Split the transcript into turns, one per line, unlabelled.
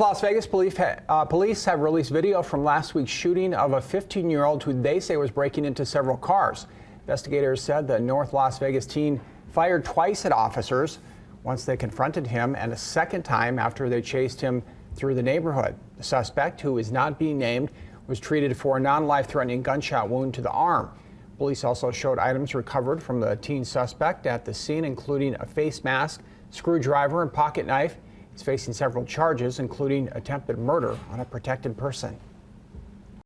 Las Vegas police have released video from last week's shooting of a 15-year-old who they say was breaking into several cars. Investigators said the North Las Vegas teen fired twice at officers. Once they confronted him, and a second time after they chased him through the neighborhood. The suspect, who is not being named, was treated for a non-life-threatening gunshot wound to the arm. Police also showed items recovered from the teen suspect at the scene, including a face mask, screwdriver, and pocket knife. He's facing several charges, including attempted murder on a protected person.